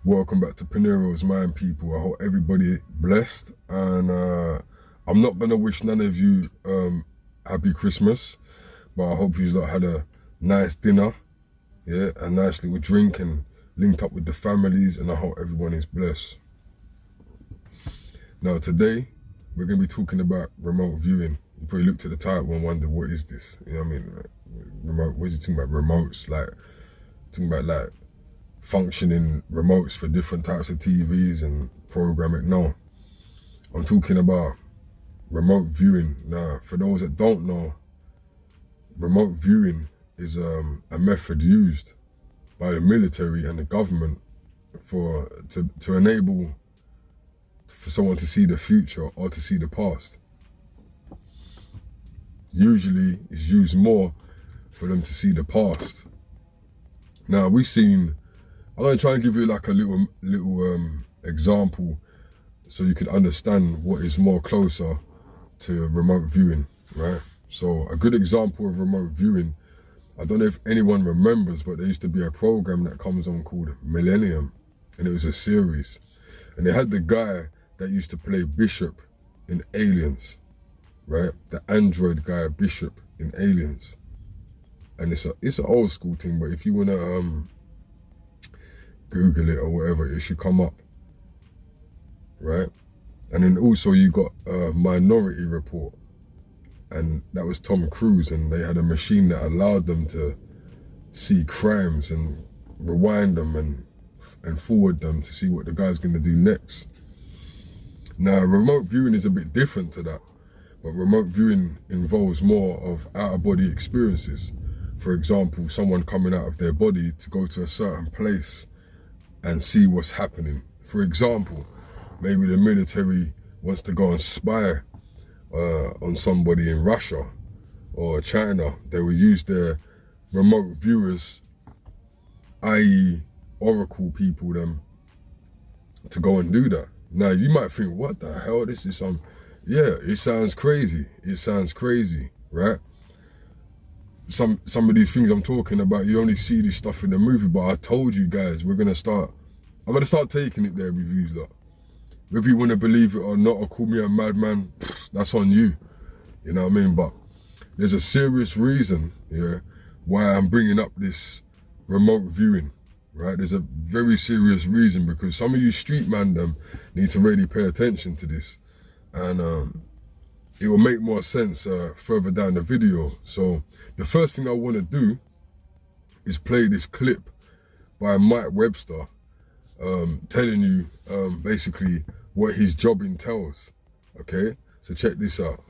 Welcome back to Pinero's Mind, people. I hope everybody blessed, and I'm not gonna wish none of you happy Christmas, but I hope you lot had a nice dinner, yeah, a nice little drink, and linked up with the families, and I hope everyone is blessed. Now today we're gonna be talking about remote viewing. You probably looked at the title and wondered, what is this? You know what I mean? Like, remote. What are you talking about? Remotes, like talking about like functioning remotes for different types of TVs and programming. No, I'm talking about remote viewing. Now, for those that don't know, remote viewing is a method used by the military and the government to enable for someone to see the future or to see the past. Usually it's used more for them to see the past. Now I'm going to try and give you like a little example so you can understand what is more closer to remote viewing, right? So a good example of remote viewing, I don't know if anyone remembers, but there used to be a program that comes on called Millennium, and it was a series. And they had the guy that used to play Bishop in Aliens, right? The android guy, Bishop in Aliens. And it's an old school thing, but if you want to Google it or whatever, it should come up, right? And then also you got Minority Report, and that was Tom Cruise, and they had a machine that allowed them to see crimes and rewind them and forward them to see what the guy's going to do next. Now, remote viewing is a bit different to that, but remote viewing involves more of out-of-body experiences. For example, someone coming out of their body to go to a certain place and see what's happening. For example, maybe the military wants to go and spy on somebody in Russia or China. They will use their remote viewers, i.e. Oracle people, them, to go and do that. Now you might think, what the hell, this is yeah, it sounds crazy. It sounds crazy, right? Some of these things I'm talking about, you only see this stuff in the movie, but I told you guys, I'm gonna start taking it there with you lot. Whether you want to believe it or not, or call me a madman, that's on you. You know what I mean? But there's a serious reason, yeah, why I'm bringing up this remote viewing, right? There's a very serious reason, because some of you street man them need to really pay attention to this, and it will make more sense further down the video. So the first thing I want to do is play this clip by Mike Webster, telling you basically what his job entails. Okay, so check this out.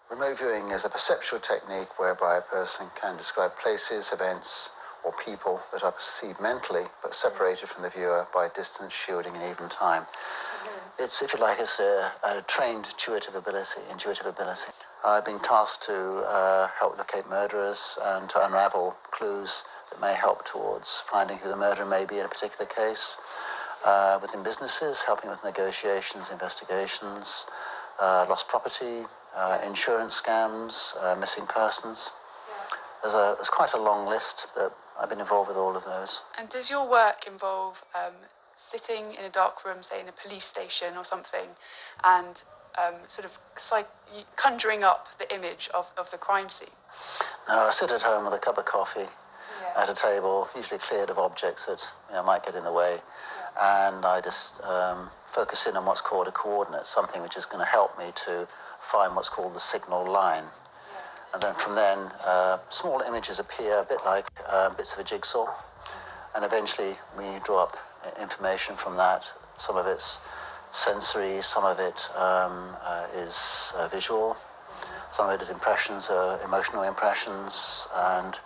Remote viewing is a perceptual technique whereby a person can describe places, events, or people that are perceived mentally but separated from the viewer by distance, shielding, and even time. It's, if you like, it's a trained intuitive ability. I've been tasked to help locate murderers and to unravel clues that may help towards finding who the murderer may be in a particular case. Within businesses, helping with negotiations, investigations, lost property, insurance scams, missing persons. There's quite a long list that I've been involved with all of those. And does your work involve sitting in a dark room, say in a police station or something, and sort of conjuring up the image of the crime scene? No, I sit at home with a cup of coffee at a table, usually cleared of objects that might get in the way, and I just focus in on what's called a coordinate, something which is going to help me to find what's called the signal line. And then from then, small images appear, a bit like bits of a jigsaw, and eventually we draw up information from that. Some of it's sensory, some of it is visual, some of it is impressions, emotional impressions, and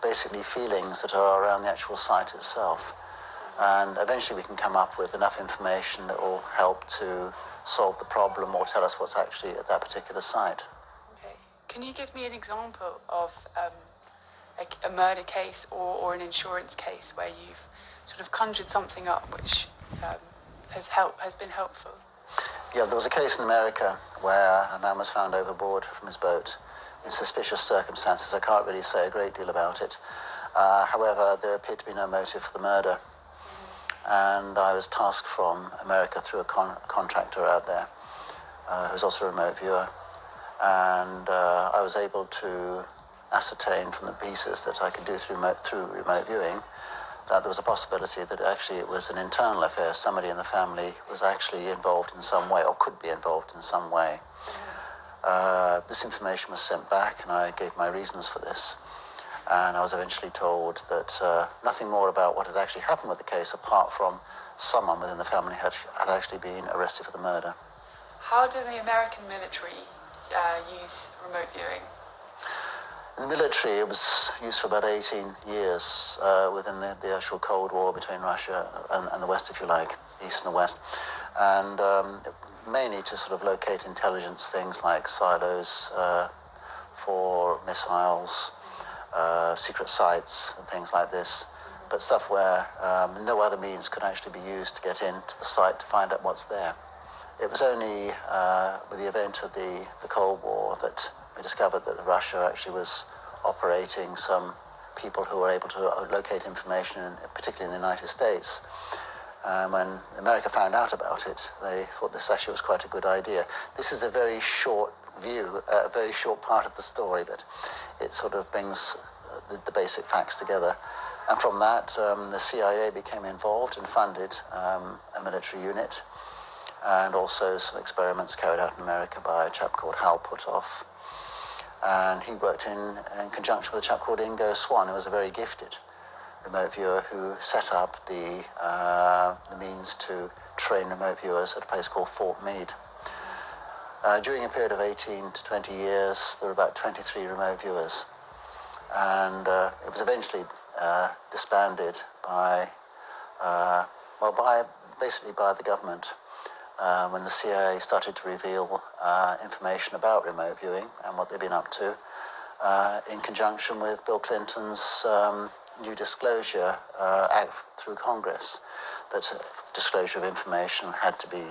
basically feelings that are around the actual site itself. And eventually we can come up with enough information that will help to solve the problem or tell us what's actually at that particular site. Okay. Can you give me an example of a murder case or an insurance case where you've sort of conjured something up which has been helpful? Yeah, there was a case in America where a man was found overboard from his boat in suspicious circumstances. I can't really say a great deal about it. However, there appeared to be no motive for the murder. and I was tasked from America through a contractor out there who's also a remote viewer, and I was able to ascertain from the pieces that I could do through remote viewing that there was a possibility that actually it was an internal affair. Somebody in the family was actually involved in some way, or could be involved in some way. This information was sent back, and I gave my reasons for this. And I was eventually told that nothing more about what had actually happened with the case, apart from someone within the family had actually been arrested for the murder. How do the American military use remote viewing? In the military, it was used for about 18 years within the actual Cold War between Russia and the West, if you like, East and the West. And mainly to sort of locate intelligence, things like silos for missiles, secret sites and things like this, but stuff where no other means could actually be used to get into the site to find out what's there. It was only with the event of the Cold War that we discovered that Russia actually was operating some people who were able to locate information, particularly in the United States. When America found out about it, they thought this actually was quite a good idea. This is a very short view, a very short part of the story, but it sort of brings the basic facts together. And from that, the CIA became involved and funded a military unit, and also some experiments carried out in America by a chap called Hal Puthoff. And he worked in conjunction with a chap called Ingo Swann, who was a very gifted remote viewer, who set up the means to train remote viewers at a place called Fort Meade. During a period of 18 to 20 years, there were about 23 remote viewers. And it was eventually disbanded basically by the government when the CIA started to reveal information about remote viewing and what they've been up to, in conjunction with Bill Clinton's new disclosure act through Congress, that disclosure of information had to be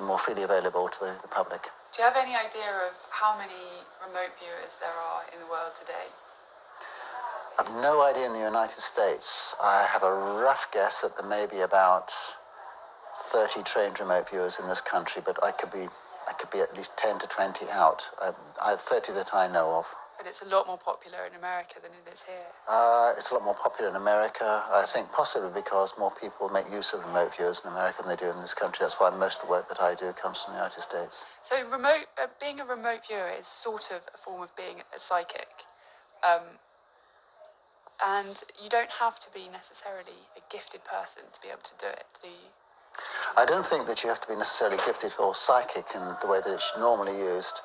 more freely available to the public. Do you have any idea of how many remote viewers there are in the world today? I've no idea in the United States. I have a rough guess that there may be about 30 trained remote viewers in this country, but I could be at least 10 to 20 out. 30 that I know of. But it's a lot more popular in America than it is here. It's a lot more popular in America, I think, possibly because more people make use of remote viewers in America than they do in this country. That's why most of the work that I do comes from the United States. So being a remote viewer is sort of a form of being a psychic. And you don't have to be necessarily a gifted person to be able to do it, do you? I don't think that you have to be necessarily gifted or psychic in the way that it's normally used.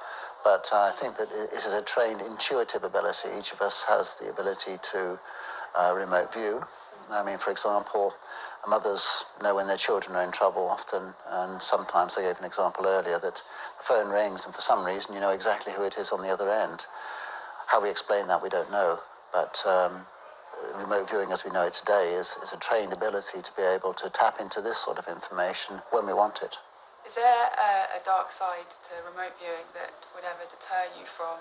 But I think that it is a trained intuitive ability. Each of us has the ability to remote view. I mean, for example, mothers know when their children are in trouble often, and sometimes, I gave an example earlier, that the phone rings and for some reason you know exactly who it is on the other end. How we explain that, we don't know. But remote viewing as we know it today is a trained ability to be able to tap into this sort of information when we want it. Is there a dark side to remote viewing that would ever deter you from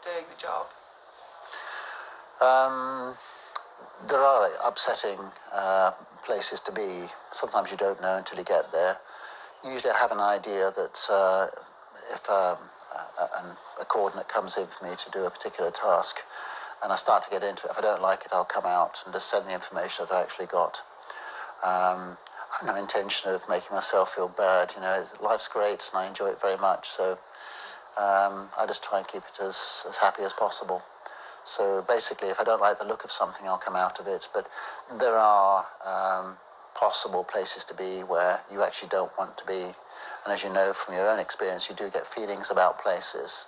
doing the job? There are upsetting places to be. Sometimes you don't know until you get there. Usually I have an idea that if a coordinate comes in for me to do a particular task, and I start to get into it, if I don't like it, I'll come out and just send the information that I actually got. I have no intention of making myself feel bad. You know, life's great and I enjoy it very much. So I just try and keep it as happy as possible. So basically, if I don't like the look of something, I'll come out of it. But there are possible places to be where you actually don't want to be. And as you know from your own experience, you do get feelings about places.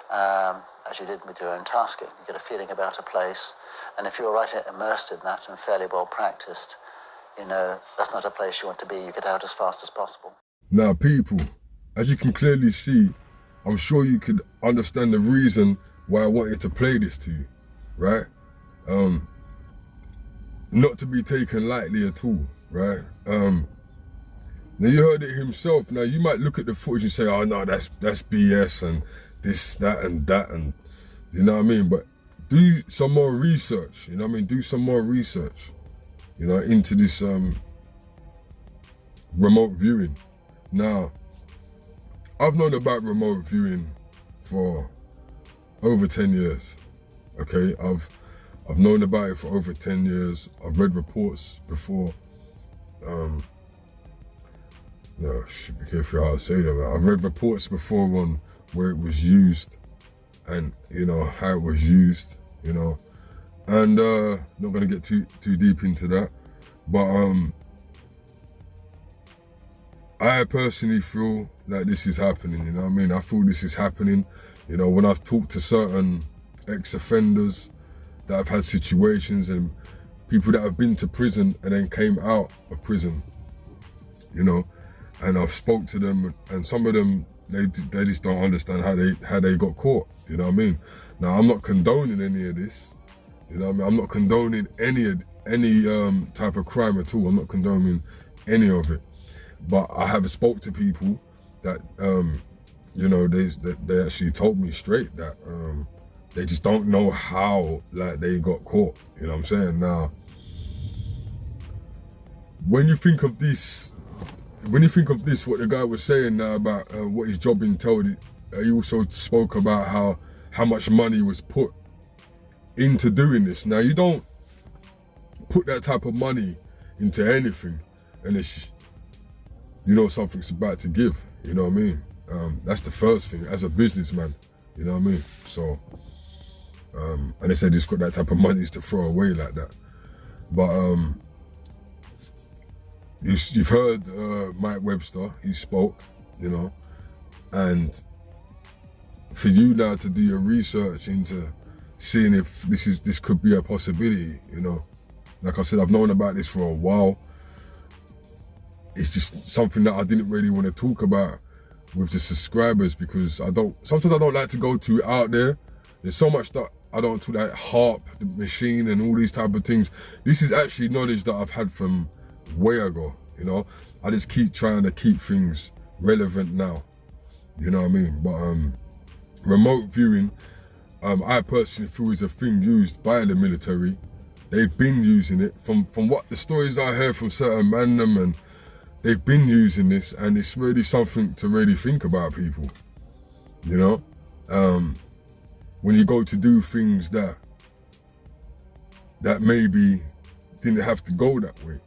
As you did with your own tasking, you get a feeling about a place. And if you're right immersed in that and fairly well practiced, you know, that's not a place you want to be. You get out as fast as possible. Now, people, as you can clearly see, I'm sure you could understand the reason why I wanted to play this to you, right? Not to be taken lightly at all, right? Now, you heard it himself. Now, you might look at the footage and say, oh, no, that's BS and this, that, and that, and you know what I mean? But do some more research, you know what I mean? Do some more research. into this remote viewing. Now, I've known about remote viewing for over 10 years. Okay, I've known about it for over 10 years. I've read reports before. No, should be careful how I say that. I've read reports before on where it was used, and how it was used. And not gonna get too deep into that, but I personally feel like this is happening. I feel this is happening. When I've talked to certain ex-offenders that have had situations, and people that have been to prison and then came out of prison, and I've spoke to them, and some of them, they just don't understand how they got caught. Now, I'm not condoning any of this. I'm not condoning any type of crime at all. I'm not condoning any of it. But I have spoke to people that they actually told me straight that they just don't know how they got caught. Now, when you think of this, what the guy was saying now about what his job entailed, he also spoke about how much money was put into doing this. Now, you don't put that type of money into anything unless something's about to give. That's the first thing as a businessman. So and they said he's got that type of money to throw away like that. But you've heard Mike Webster, he spoke, and for you now to do your research into seeing if this could be a possibility, like I said, I've known about this for a while. It's just something that I didn't really want to talk about with the subscribers, because sometimes I don't like to go too out there. There's so much that I don't do, like harp, the machine and all these type of things. This is actually knowledge that I've had from way ago, I just keep trying to keep things relevant now, but remote viewing, I personally feel is a thing used by the military. They've been using it from what the stories I heard from certain men, and they've been using this, and it's really something to really think about, people. When you go to do things that maybe didn't have to go that way.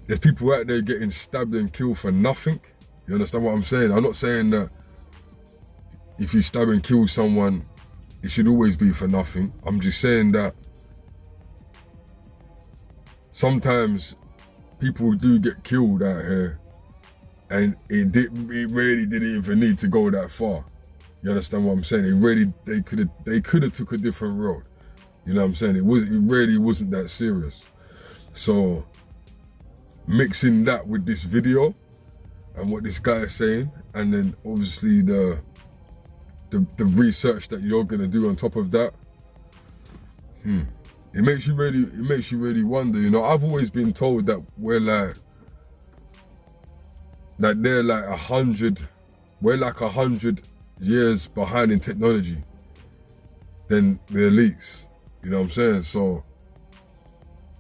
There's people out there getting stabbed and killed for nothing. You understand what I'm saying? I'm not saying that if you stab and kill someone, it should always be for nothing. I'm just saying that sometimes people do get killed out here, and it really didn't even need to go that far. You understand what I'm saying? They could have took a different road. You know what I'm saying? It really wasn't that serious. So mixing that with this video and what this guy is saying, and then obviously the research that you're gonna do on top of that, it makes you really wonder. I've always been told that we're they're like 100 years behind in technology than the elites. You know what I'm saying? So,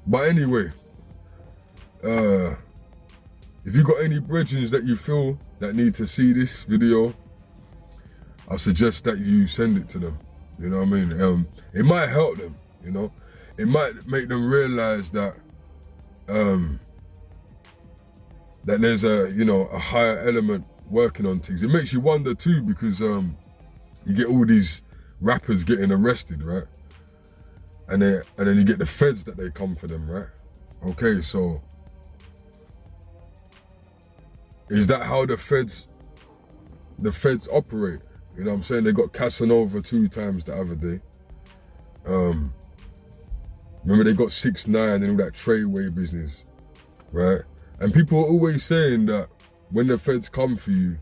but anyway, if you got any brethren that you feel that need to see this video, I suggest that you send it to them. You know what I mean? It might help them. It might make them realize that that there's a higher element working on things. It makes you wonder too, because you get all these rappers getting arrested, right? And then you get the feds that they come for them, right? Okay, so is that how the feds operate? You know what I'm saying? They got Casanova 2 times the other day. Remember they got 6ix9ine and all that Treyway business, right? And people are always saying that when the feds come for you,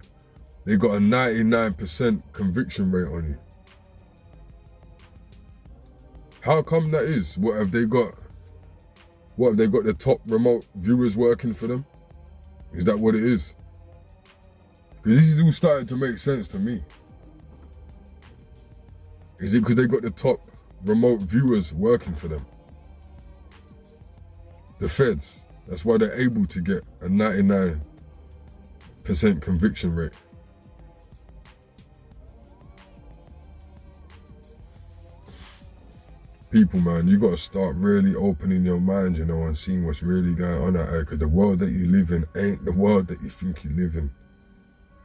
they got a 99% conviction rate on you. How come that is? What have they got the top remote viewers working for them? Is that what it is? Because this is all starting to make sense to me. Is it because they got the top remote viewers working for them. The feds. That's why they're able to get a 99% conviction rate. People, man, you got to start really opening your mind, you know, and seeing what's really going on out here, because the world that you live in ain't the world that you think you live in.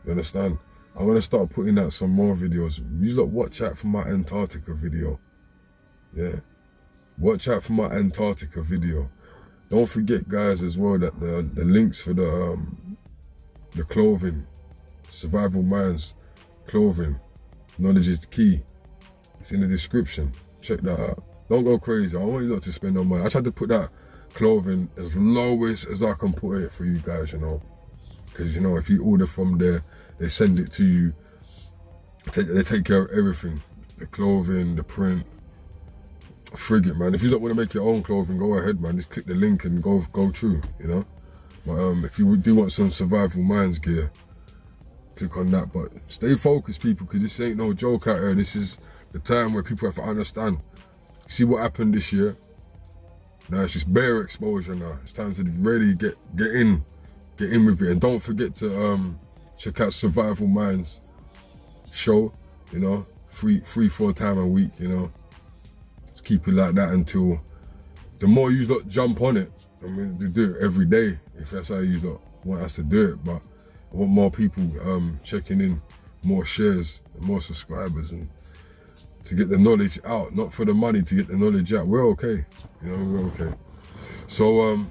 You understand? I'm going to start putting out some more videos. You lot watch out for my Antarctica video. Yeah. Watch out for my Antarctica video. Don't forget, guys, as well, that the links for the clothing, Survivalminds clothing, knowledge is key. It's in the description. Check that out. Don't go crazy. I want you lot to spend no money. I tried to put that clothing as lowest as I can put it for you guys, you know. Because, you know, if you order from there, they send it to you. They take care of everything. The clothing, the print. Frig it, man. If you don't want to make your own clothing, go ahead, man. Just click the link and go through, you know. But if you do want some Survivalminds gear, click on that. But stay focused, people, because this ain't no joke out here. This is the time where people have to understand. See what happened this year. Now it's just bare exposure now. It's time to really get in with it. And don't forget to check out Survivalminds show, you know, 3-4 times a week, you know. Just keep it like that until the more you lot jump on it. I mean, to do it every day if that's how you lot want us to do it. But I want more people checking in, more shares, and more subscribers, and to get the knowledge out, not for the money, to get the knowledge out. We're okay, you know, we're okay. So,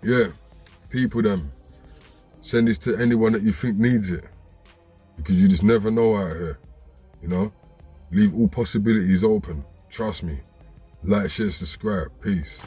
yeah, people them, send this to anyone that you think needs it, because you just never know out here, you know. Leave all possibilities open, trust me. Like, share, subscribe, peace.